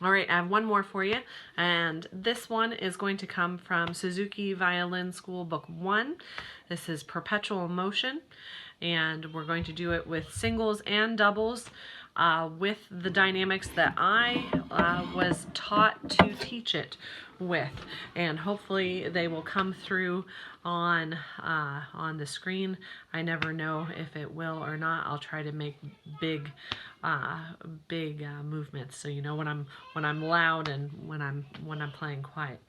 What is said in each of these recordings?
All right, I have one more for you, and this one is going to come from Suzuki Violin School Book 1. This is Perpetual Motion, and we're going to do it with singles and doubles with the dynamics that I was taught to teach it with, and hopefully they will come through on the screen. I never know if it will or not. I'll try to make big movements, so you know when I'm loud and when I'm playing quiet.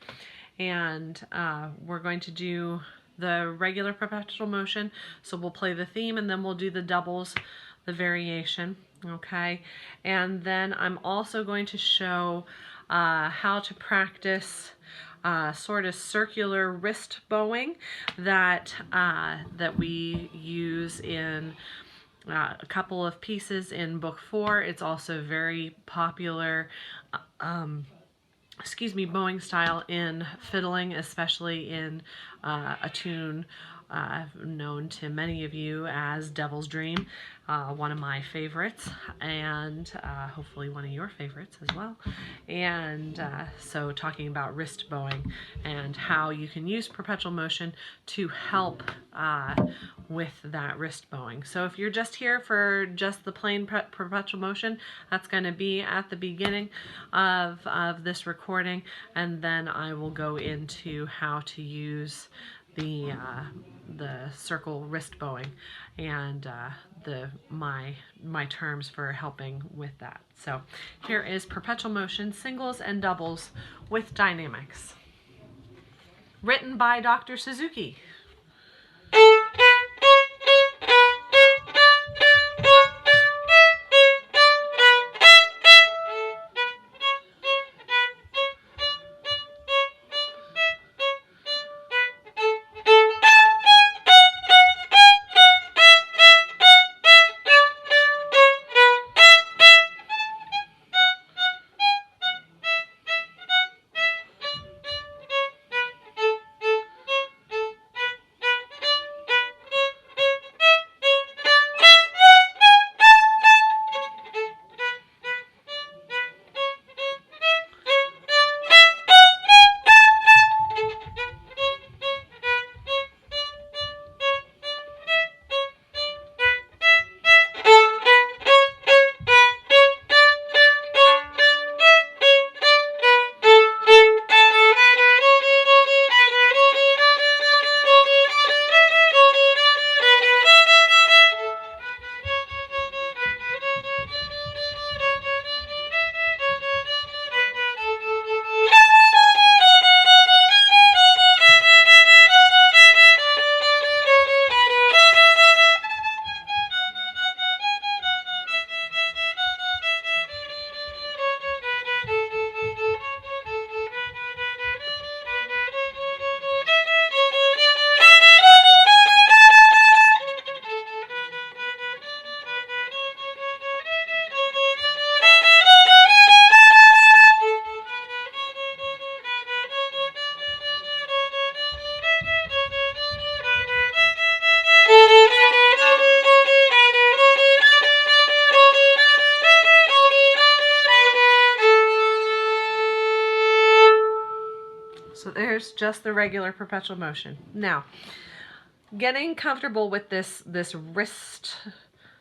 And we're going to do the regular perpetual motion, so we'll play the theme and then we'll do the doubles, the variation, okay? And then I'm also going to show how to practice sort of circular wrist bowing that we use in a couple of pieces in book 4. It's also very popular bowing style in fiddling, especially in a tune known to many of you as Devil's Dream, one of my favorites, and hopefully one of your favorites as well. And so talking about wrist bowing and how you can use perpetual motion to help with that wrist bowing. So if you're just here for just the plain perpetual motion, that's going to be at the beginning of this recording, and then I will go into how to use the circle wrist bowing and my terms for helping with that. So here is perpetual motion, singles and doubles with dynamics. Written by Dr. Suzuki. So there's just the regular perpetual motion. Now, getting comfortable with this wrist,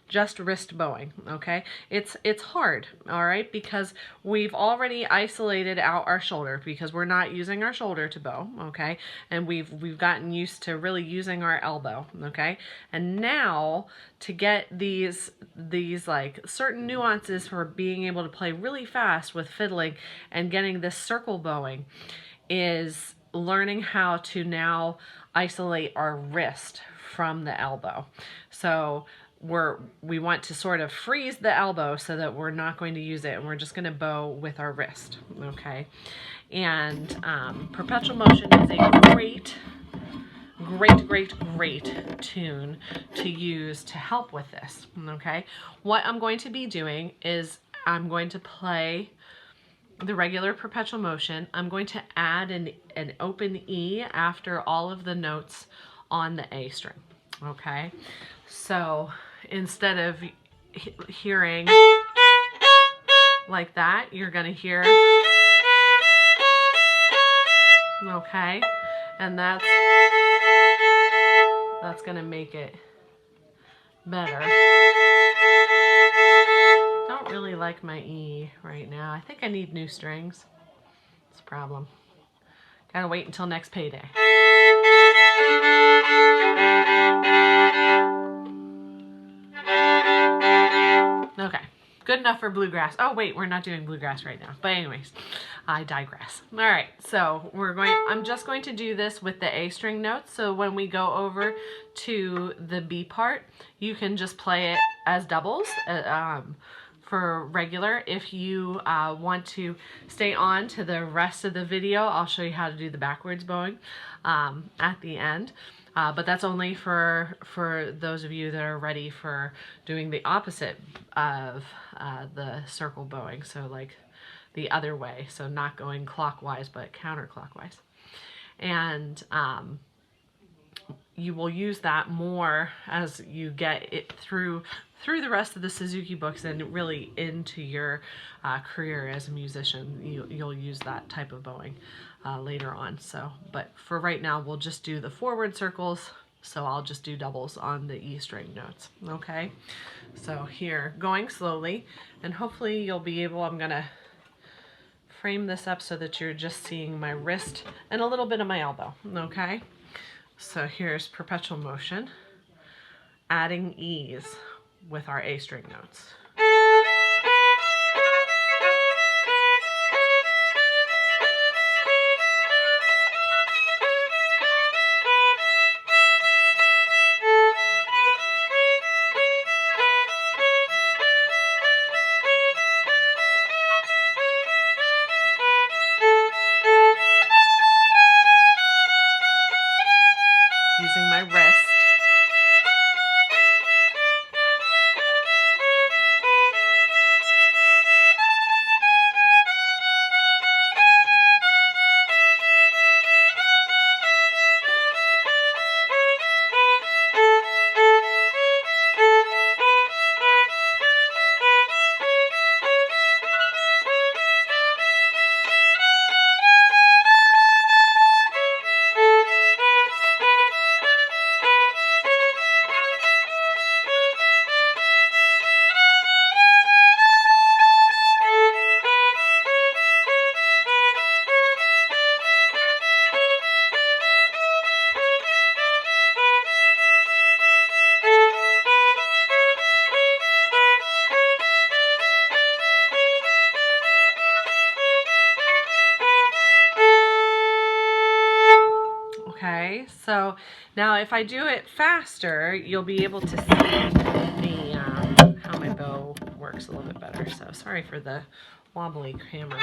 just wrist bowing, okay? It's hard, all right, because we've already isolated out our shoulder because we're not using our shoulder to bow, okay? And we've gotten used to really using our elbow, okay? And now to get these like certain nuances for being able to play really fast with fiddling and getting this circle bowing is learning how to now isolate our wrist from the elbow. So we want to sort of freeze the elbow so that we're not going to use it and we're just going to bow with our wrist, okay? And perpetual motion is a great tune to use to help with this, okay? What I'm going to be doing is I'm going to play the regular perpetual motion. I'm going to add an open E after all of the notes on the A string, okay? So instead of hearing like that, you're going to hear, okay, and that's going to make it better. Don't really like my E right now. I think I need new strings. It's a problem. Gotta wait until next payday. Okay, good enough for bluegrass. Oh wait, we're not doing bluegrass right now. But anyways, I digress. All right, so I'm just going to do this with the A string notes. So when we go over to the B part, you can just play it as doubles for regular. If you want to stay on to the rest of the video, I'll show you how to do the backwards bowing at the end. But that's only for those of you that are ready for doing the opposite of the circle bowing. So like the other way. So not going clockwise, but counterclockwise. And you will use that more as you get it through the rest of the Suzuki books and really into your career as a musician. You'll use that type of bowing later on. So, but for right now, we'll just do the forward circles. So I'll just do doubles on the E string notes. Okay. So here, going slowly, and hopefully you'll be able, I'm gonna frame this up so that you're just seeing my wrist and a little bit of my elbow. Okay. So here's Perpetual Motion, adding E's with our A string notes. Using my wrist. Okay, so now if I do it faster, you'll be able to see the how my bow works a little bit better. So sorry for the wobbly camera.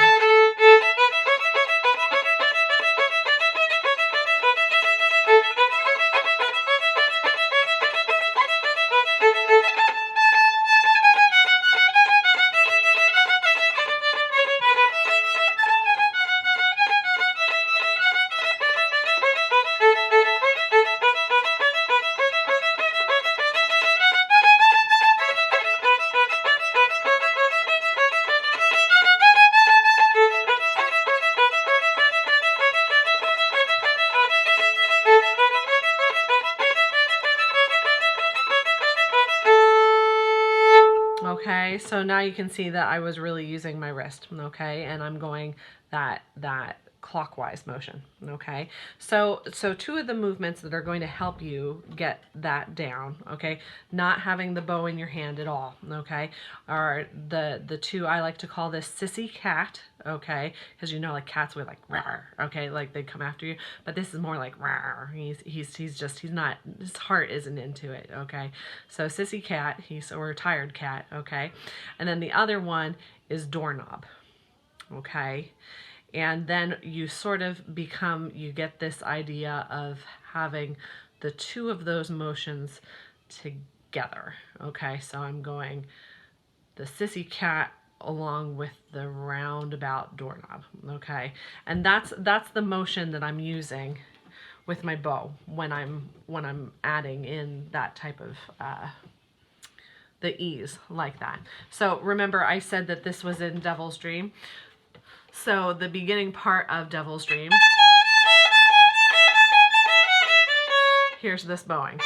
Okay, so now you can see that I was really using my wrist, okay, and I'm going that clockwise motion, okay. So two of the movements that are going to help you get that down, okay, not having the bow in your hand at all, okay, are the two. I like to call this sissy cat, okay, because you know, like cats would like rawr, okay, like they come after you, but this is more like rawr. He's not, his heart isn't into it, okay. So sissy cat, or tired cat, okay, and then the other one is doorknob, okay. And then you sort of you get this idea of having the two of those motions together. Okay, so I'm going the sissy cat along with the roundabout doorknob. Okay, and that's the motion that I'm using with my bow when I'm adding in that type of the E's like that. So remember I said that this was in Devil's Dream. So the beginning part of Devil's Dream, here's this bowing.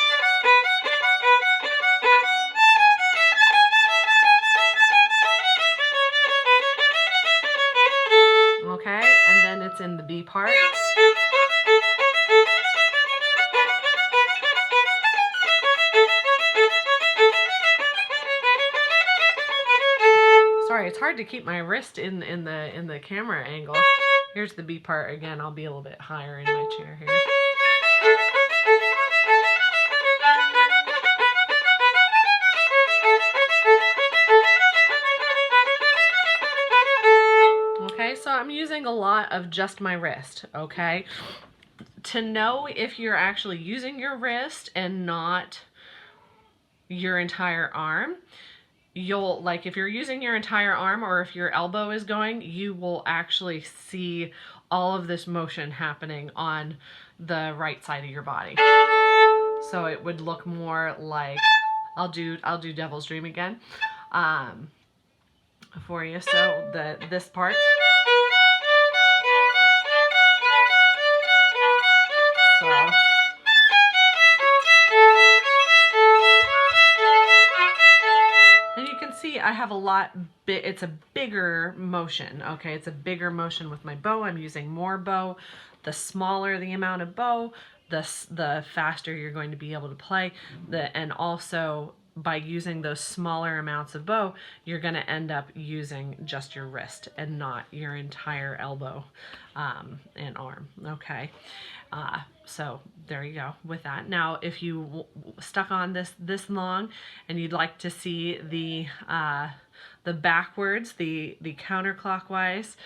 Okay, and then it's in the B part. Sorry, it's hard to keep my wrist in the camera angle. Here's the B part again. I'll be a little bit higher in my chair here. Okay, so I'm using a lot of just my wrist, okay? To know if you're actually using your wrist and not your entire arm, you'll, like, if you're using your entire arm or if your elbow is going, you will actually see all of this motion happening on the right side of your body. So it would look more like, I'll do Devil's Dream again for you. So this part. So, and you can see I have a lot, it's a bigger motion, okay? It's a bigger motion with my bow. I'm using more bow. The smaller the amount of bow, the faster you're going to be able to play. And also, by using those smaller amounts of bow, you're going to end up using just your wrist and not your entire elbow and arm, okay? So there you go with that. Now, if you stuck on this long and you'd like to see the backwards, the counterclockwise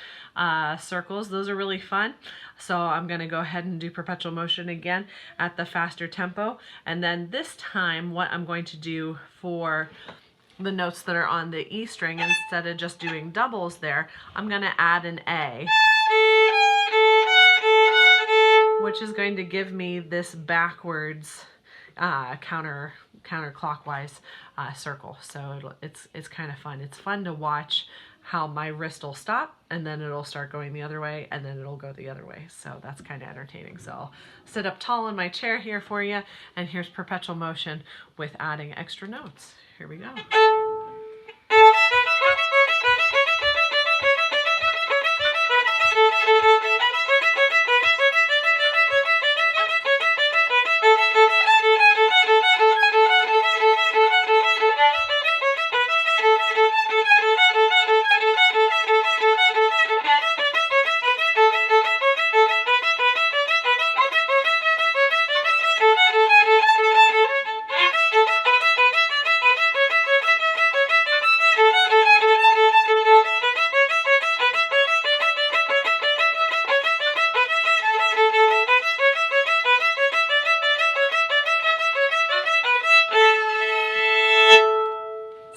circles, those are really fun. So I'm going to go ahead and do Perpetual Motion again at the faster tempo. And then this time what I'm going to do for the notes that are on the E string, instead of just doing doubles there, I'm going to add an A, which is going to give me this backwards counterclockwise circle. So it's kind of fun. It's fun to watch how my wrist will stop and then it'll start going the other way and then it'll go the other way. So that's kind of entertaining. So I'll sit up tall in my chair here for you, and here's Perpetual Motion with adding extra notes. Here we go.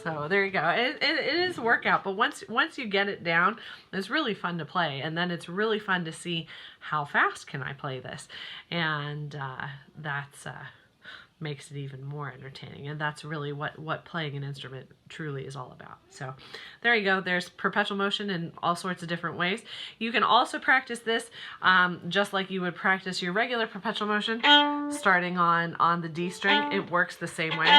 So there you go. It is a workout, but once you get it down, it's really fun to play, and then it's really fun to see how fast can I play this, and that's makes it even more entertaining, and that's really what playing an instrument truly is all about. So there you go. There's Perpetual Motion in all sorts of different ways. You can also practice this just like you would practice your regular Perpetual Motion, starting on the D string. It works the same way.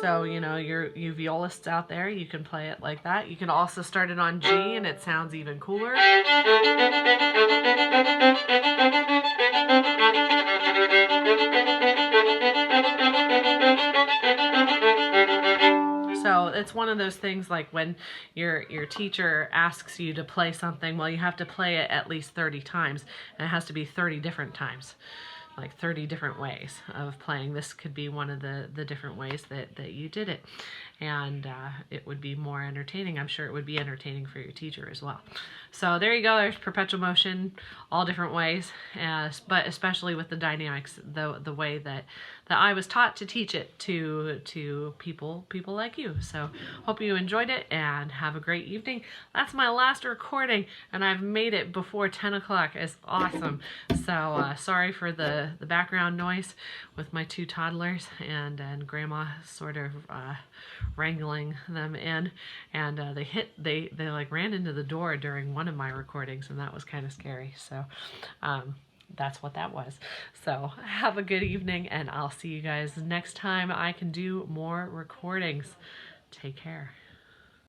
So, you know, you violists out there, you can play it like that. You can also start it on G and it sounds even cooler. So it's one of those things like when your teacher asks you to play something, well, you have to play it at least 30 times, and it has to be 30 different times. like 30 different ways of playing. This could be one of the different ways that you did it. And it would be more entertaining. I'm sure it would be entertaining for your teacher as well. So there you go. There's perpetual motion, all different ways, but especially with the dynamics, the way that I was taught to teach it to people like you. So hope you enjoyed it and have a great evening. That's my last recording, and I've made it before 10 o'clock. It's awesome. So sorry for the background noise with my 2 toddlers and Grandma sort of wrangling them in, and they like ran into the door during one of my recordings, and that was kind of scary. So that's what that was. So have a good evening, and I'll see you guys next time I can do more recordings. Take care.